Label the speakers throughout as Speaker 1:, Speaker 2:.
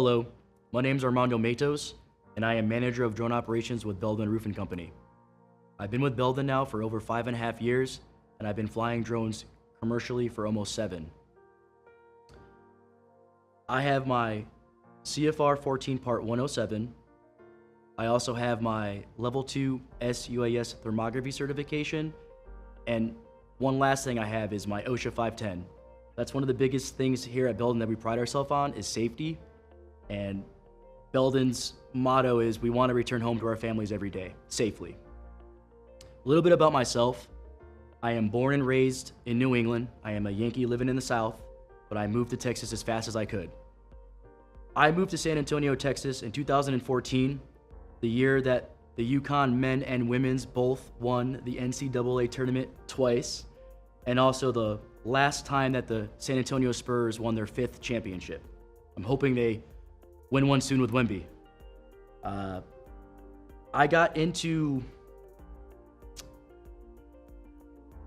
Speaker 1: Hello, my name is Armando Matos, and I am manager of drone operations with Beldon Roofing Company. I've been with Beldon now for over 5.5 years, and I've been flying drones commercially for almost 7. I have my CFR 14 Part 107. I also have my Level 2 SUAS thermography certification, and one last thing I have is my OSHA 510. That's one of the biggest things here at Beldon that we pride ourselves on is safety. And Beldon's motto is we want to return home to our families every day, safely. A little bit about myself. I am born and raised in New England. I am a Yankee living in the South, but I moved to Texas as fast as I could. I moved to San Antonio, Texas in 2014, the year that the UConn men and women's both won the NCAA tournament twice, and also the last time that the San Antonio Spurs won their 5th championship. I'm hoping they win one soon with Wemby.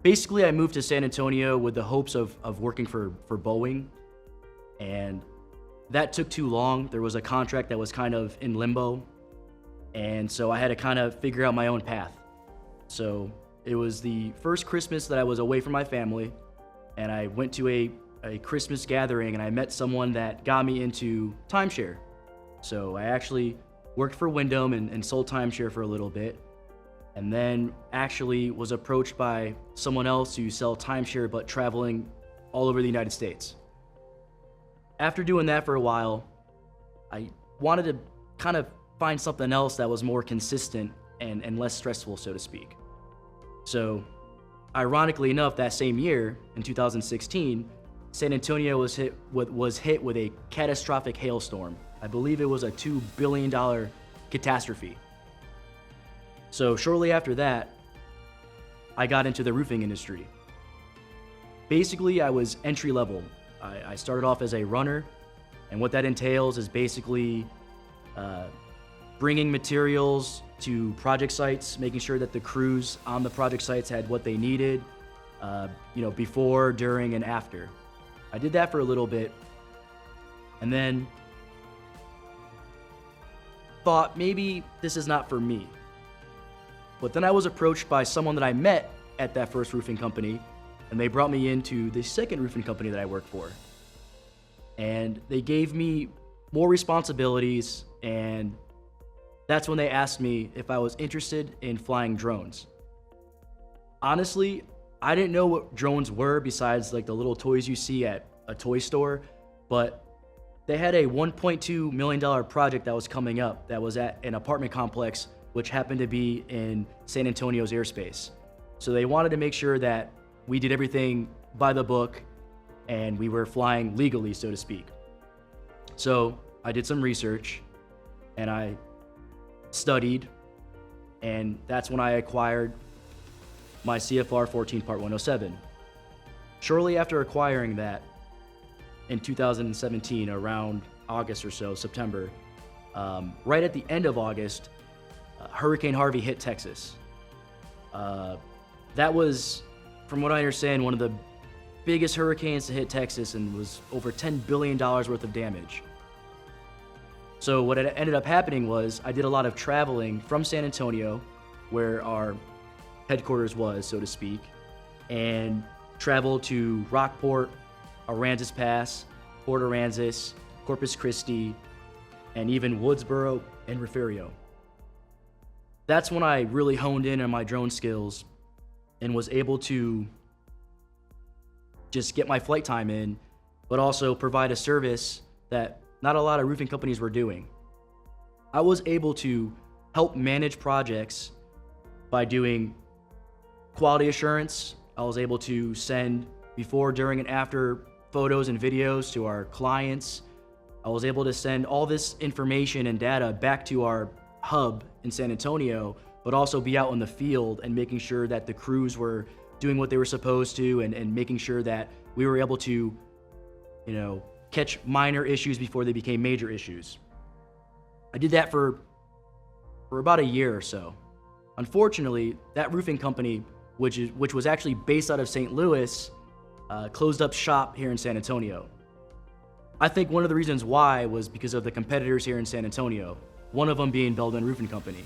Speaker 1: Basically, I moved to San Antonio with the hopes of working for Boeing, and that took too long. There was a contract that was kind of in limbo, and so I had to kind of figure out my own path. So it was the first Christmas that I was away from my family, and I went to a Christmas gathering, and I met someone that got me into timeshare. So I actually worked for Wyndham and sold timeshare for a little bit, and then actually was approached by someone else who sell timeshare but traveling all over the United States. After doing that for a while, I wanted to kind of find something else that was more consistent and less stressful, so to speak. So ironically enough, that same year, in 2016, San Antonio was hit with a catastrophic hailstorm. I believe it was a $2 billion catastrophe. So shortly after that, I got into the roofing industry. Basically, I was entry level. I started off as a runner, and what that entails is basically bringing materials to project sites, making sure that the crews on the project sites had what they needed, before, during, and after. I did that for a little bit, and then thought maybe this is not for me. But then I was approached by someone that I met at that first roofing company, and they brought me into the second roofing company that I worked for. And they gave me more responsibilities, and that's when they asked me if I was interested in flying drones. Honestly, I didn't know what drones were besides like the little toys you see at a toy store, but they had a $1.2 million project that was coming up that was at an apartment complex which happened to be in San Antonio's airspace. So they wanted to make sure that we did everything by the book and we were flying legally, so to speak. So I did some research and I studied, and that's when I acquired my CFR 14 Part 107. Shortly after acquiring that, in 2017, around August or so, September, right at the end of August, Hurricane Harvey hit Texas. That was, from what I understand, one of the biggest hurricanes to hit Texas and was over $10 billion worth of damage. So what ended up happening was I did a lot of traveling from San Antonio, where our headquarters was, so to speak, and traveled to Rockport, Aransas Pass, Port Aransas, Corpus Christi, and even Woodsboro and Refugio. That's when I really honed in on my drone skills and was able to just get my flight time in, but also provide a service that not a lot of roofing companies were doing. I was able to help manage projects by doing quality assurance. I was able to send before, during, and after photos and videos to our clients. I was able to send all this information and data back to our hub in San Antonio, but also be out in the field and making sure that the crews were doing what they were supposed to and making sure that we were able to, catch minor issues before they became major issues. I did that for about a year or so. Unfortunately, that roofing company, which was actually based out of St. Louis, closed up shop here in San Antonio. I think one of the reasons why was because of the competitors here in San Antonio, one of them being Beldon Roofing Company.